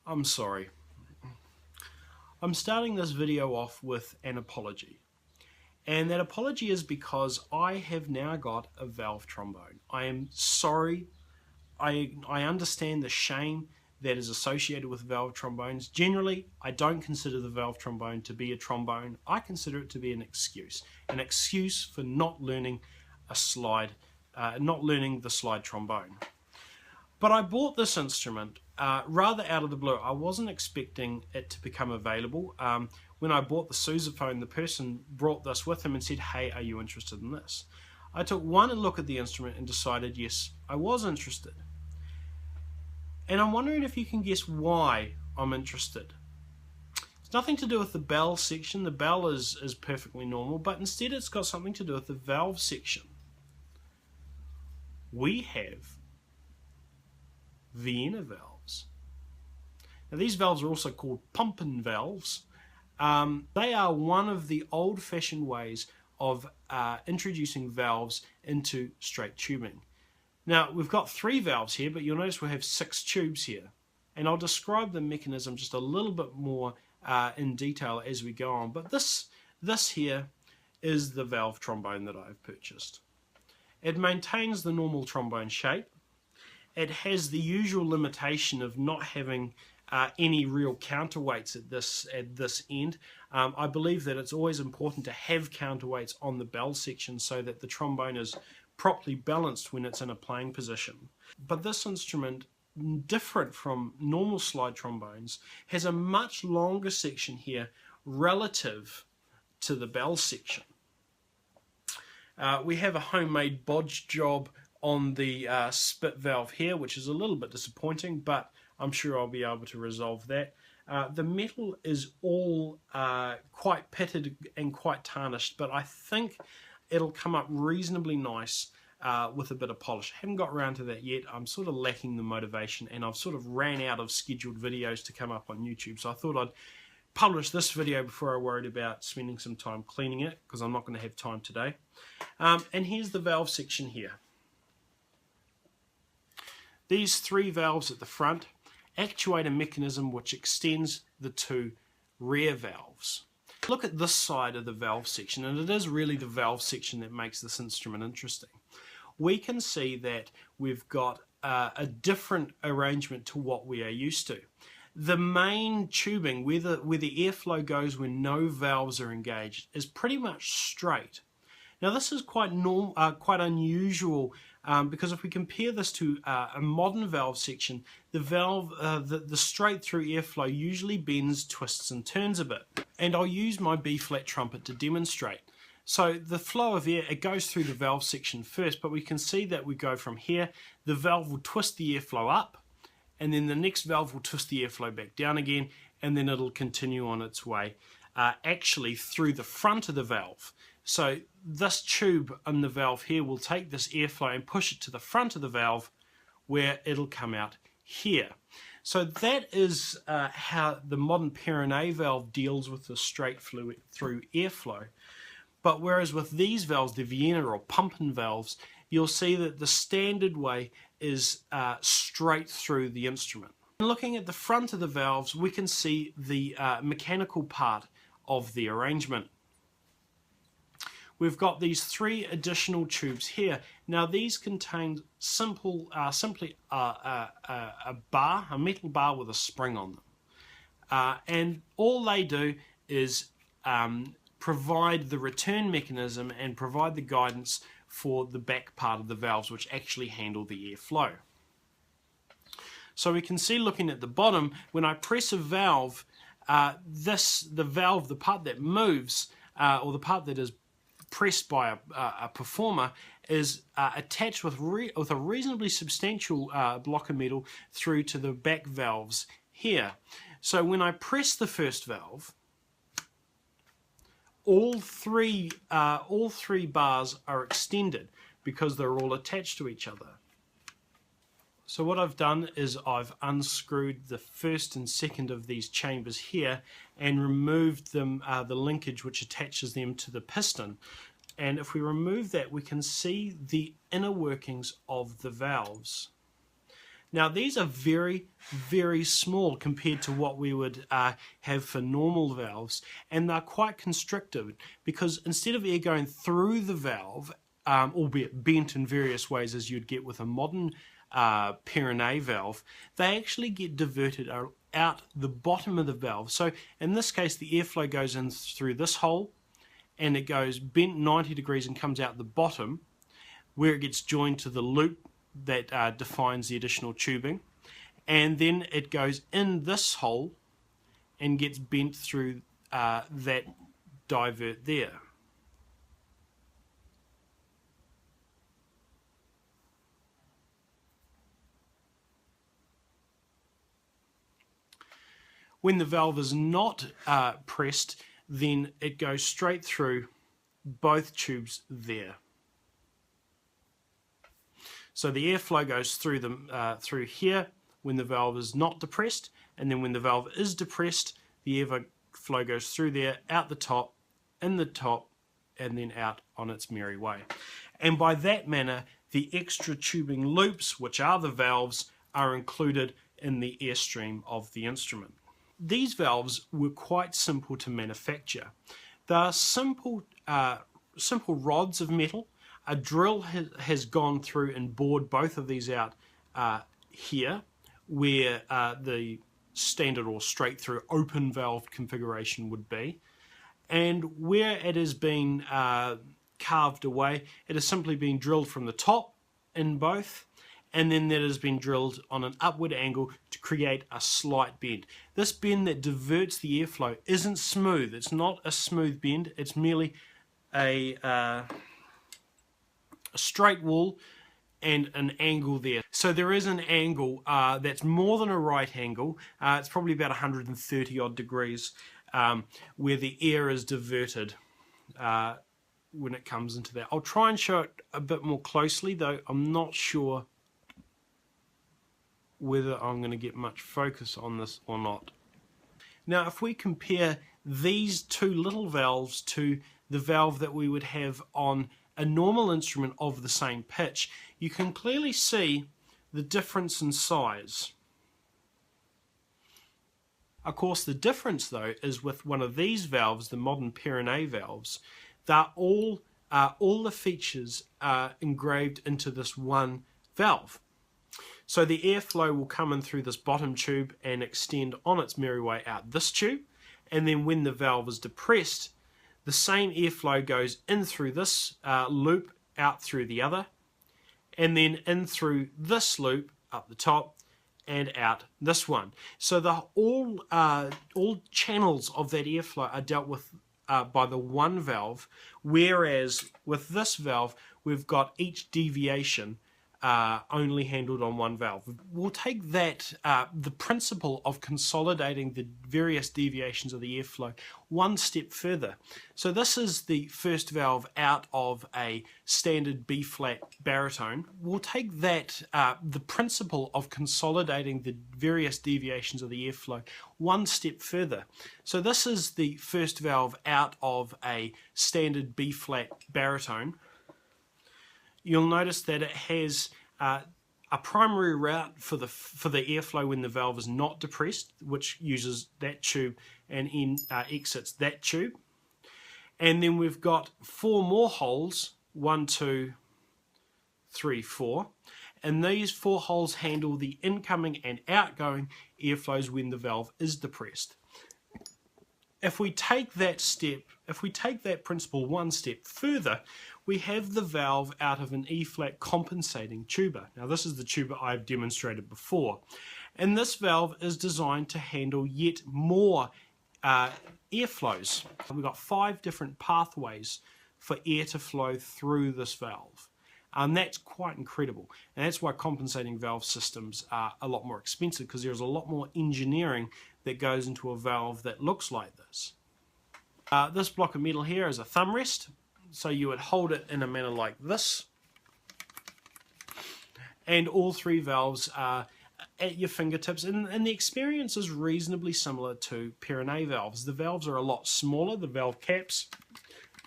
I'm sorry. I'm starting this video off with an apology. And that apology is because I have now got a valve trombone. I am sorry. I understand the shame that is associated with valve trombones. Generally, I don't consider the valve trombone to be a trombone. I consider it to be an excuse for not learning not learning the slide trombone. But I bought this instrument rather out of the blue. I wasn't expecting it to become available. When I bought the sousaphone, the person brought this with him and said, "Hey, are you interested in this?" I took one look at the instrument and decided, yes, I was interested. And I'm wondering if you can guess why I'm interested. It's nothing to do with the bell section. The bell is perfectly normal, but instead it's got something to do with the valve section. We have Vienna valves. Now these valves are also called pumpenvalves. They are one of the old-fashioned ways of introducing valves into straight tubing. Now we've got 3 valves here, but you'll notice we have 6 tubes here, and I'll describe the mechanism just a little bit more in detail as we go on. But this here is the valve trombone that I've purchased. It maintains the normal trombone shape. It has the usual limitation of not having any real counterweights at this end. I believe that it's always important to have counterweights on the bell section so that the trombone is properly balanced when it's in a playing position. But this instrument, different from normal slide trombones, has a much longer section here relative to the bell section. We have a homemade bodge job on the spit valve here, which is a little bit disappointing, but I'm sure I'll be able to resolve that. The metal is all quite pitted and quite tarnished, but I think it'll come up reasonably nice with a bit of polish. I haven't got around to that yet. I'm sort of lacking the motivation, and I've sort of ran out of scheduled videos to come up on YouTube, so I thought I'd publish this video before I worried about spending some time cleaning it, because I'm not going to have time today. And here's the valve section here. These 3 valves at the front actuate a mechanism which extends the 2 rear valves. Look at this side of the valve section, and it is really the valve section that makes this instrument interesting. We can see that we've got a different arrangement to what we are used to. The main tubing, where the airflow goes when no valves are engaged, is pretty much straight. Now this is quite unusual because if we compare this to a modern valve section, the straight through airflow usually bends, twists and turns a bit. And I'll use my B-flat trumpet to demonstrate. So the flow of air, it goes through the valve section first, but we can see that we go from here, the valve will twist the airflow up, and then the next valve will twist the airflow back down again, and then it'll continue on its way actually through the front of the valve. So this tube in the valve here will take this airflow and push it to the front of the valve, where it'll come out here. So that is how the modern Perinet valve deals with the straight through airflow. But whereas with these valves, the Vienna or pumping valves, you'll see that the standard way is straight through the instrument. Looking at the front of the valves, we can see the mechanical part of the arrangement. We've got these 3 additional tubes here. Now these contain simply a metal bar with a spring on them. And all they do is provide the return mechanism and provide the guidance for the back part of the valves, which actually handle the airflow. So we can see, looking at the bottom, when I press a valve, the part that moves, or the part that is pressed by a performer, is attached with a reasonably substantial block of metal through to the back valves here. So when I press the first valve, all three bars are extended because they're all attached to each other. So what I've done is I've unscrewed the first and second of these chambers here and removed them, the linkage which attaches them to the piston. And if we remove that, we can see the inner workings of the valves. Now these are very, very small compared to what we would have for normal valves, and they're quite constrictive because instead of air going through the valve, albeit bent in various ways as you'd get with a modern Perinet valve, they actually get diverted out the bottom of the valve. So in this case the airflow goes in through this hole and it goes bent 90 degrees and comes out the bottom where it gets joined to the loop that defines the additional tubing, and then it goes in this hole and gets bent through that divert there. When the valve is not pressed, then it goes straight through both tubes there. So the airflow goes through through here when the valve is not depressed, and then when the valve is depressed, the airflow goes through there, out the top, in the top, and then out on its merry way. And by that manner, the extra tubing loops, which are the valves, are included in the airstream of the instrument. These valves were quite simple to manufacture. They are simple rods of metal. A drill has gone through and bored both of these out here, where the standard or straight through open valve configuration would be. And where it has been carved away, it has simply been drilled from the top in both, and then that has been drilled on an upward angle to create a slight bend. This bend that diverts the airflow isn't smooth. It's not a smooth bend. It's merely a straight wall and an angle there. So there is an angle that's more than a right angle. It's probably about 130 odd degrees where the air is diverted when it comes into that. I'll try and show it a bit more closely, though I'm not sure whether I'm going to get much focus on this or not. Now if we compare these two little valves to the valve that we would have on a normal instrument of the same pitch, you can clearly see the difference in size. Of course, the difference though is with one of these valves, the modern Perinet valves, they're all the features are engraved into this one valve. So the airflow will come in through this bottom tube and extend on its merry way out this tube, and then when the valve is depressed, the same airflow goes in through this loop, out through the other, and then in through this loop up the top and out this one. So all channels of that airflow are dealt with by the one valve, whereas with this valve we've got each deviation only handled on one valve. We'll take that, the principle of consolidating the various deviations of the airflow one step further. So this is the first valve out of a standard B-flat baritone. We'll take that, the principle of consolidating the various deviations of the airflow one step further. So this is the first valve out of a standard B-flat baritone. You'll notice that it has a primary route for the airflow when the valve is not depressed, which uses that tube and exits that tube. And then we've got 4 more holes, 1, 2, 3, 4. And these 4 holes handle the incoming and outgoing airflows when the valve is depressed. If we take that principle one step further, we have the valve out of an E-flat compensating tuba. Now this is the tuba I've demonstrated before. And this valve is designed to handle yet more airflows. We've got 5 different pathways for air to flow through this valve. And that's quite incredible. And that's why compensating valve systems are a lot more expensive, because there's a lot more engineering that goes into a valve that looks like this. This block of metal here is a thumb rest. So you would hold it in a manner like this. And all 3 valves are at your fingertips. And the experience is reasonably similar to Perinet valves. The valves are a lot smaller. The valve caps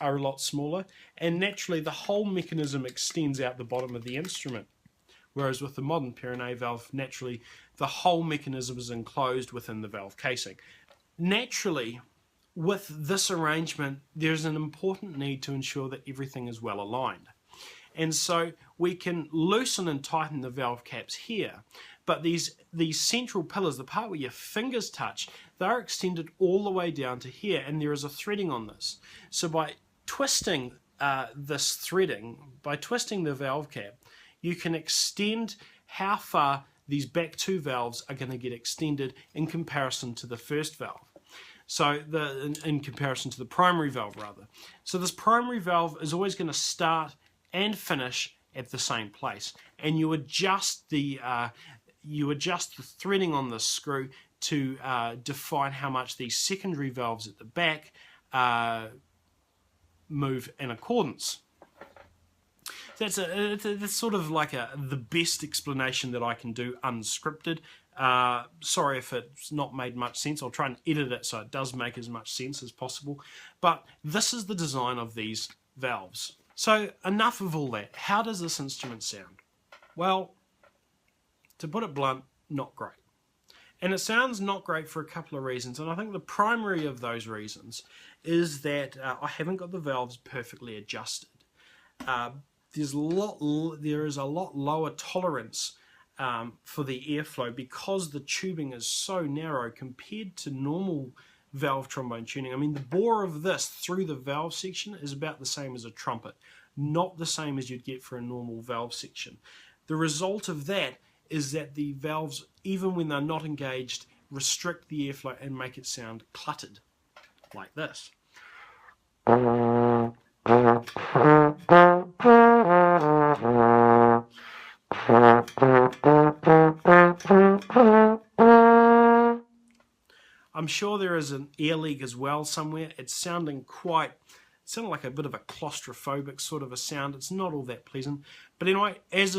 are a lot smaller. And naturally the whole mechanism extends out the bottom of the instrument, whereas with the modern Perinet valve, naturally the whole mechanism is enclosed within the valve casing. Naturally, with this arrangement, there's an important need to ensure that everything is well aligned. And so we can loosen and tighten the valve caps here, but these central pillars, the part where your fingers touch, they're extended all the way down to here, and there is a threading on this. So by twisting this threading, by twisting the valve cap, you can extend how far these back two valves are going to get extended in comparison to the first valve. So in comparison to the primary valve rather. So this primary valve is always going to start and finish at the same place, and you adjust the threading on this screw to define how much these secondary valves at the back move in accordance. That's sort of like the best explanation that I can do unscripted. Sorry if it's not made much sense. I'll try and edit it so it does make as much sense as possible. But this is the design of these valves. So enough of all that. How does this instrument sound? Well, to put it blunt, not great. And it sounds not great for a couple of reasons, and I think the primary of those reasons is that I haven't got the valves perfectly adjusted. There is a lot lower tolerance for the airflow because the tubing is so narrow compared to normal valve trombone tuning. I mean, the bore of this through the valve section is about the same as a trumpet, not the same as you'd get for a normal valve section. The result of that is that the valves, even when they're not engaged, restrict the airflow and make it sound cluttered, like this. I'm sure there is an air leak as well somewhere. It's sounding like a bit of a claustrophobic sort of a sound. It's not all that pleasant. But anyway, as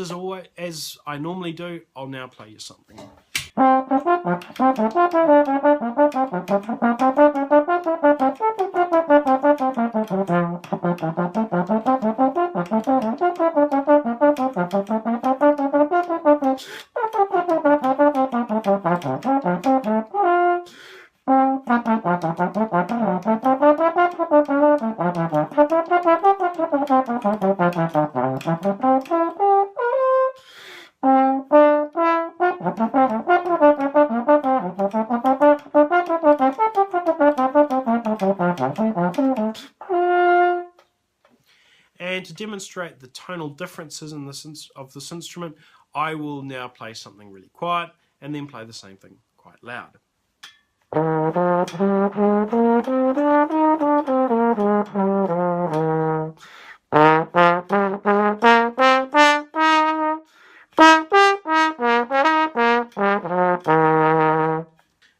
I normally do, I'll now play you something. And to demonstrate the tonal differences in of this instrument, I will now play something really quiet and then play the same thing quite loud.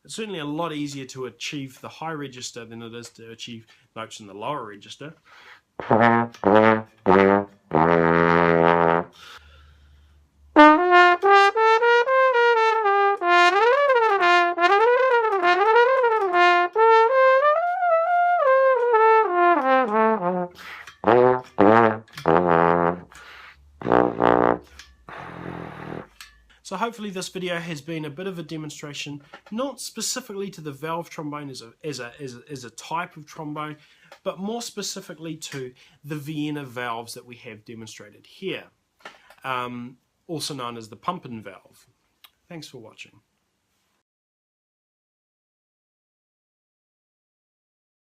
It's certainly a lot easier to achieve the high register than it is to achieve notes in the lower register. So hopefully this video has been a bit of a demonstration, not specifically to the valve trombone as a type of trombone, but more specifically to the Vienna valves that we have demonstrated here, also known as the pumpenvalve. Thanks for watching.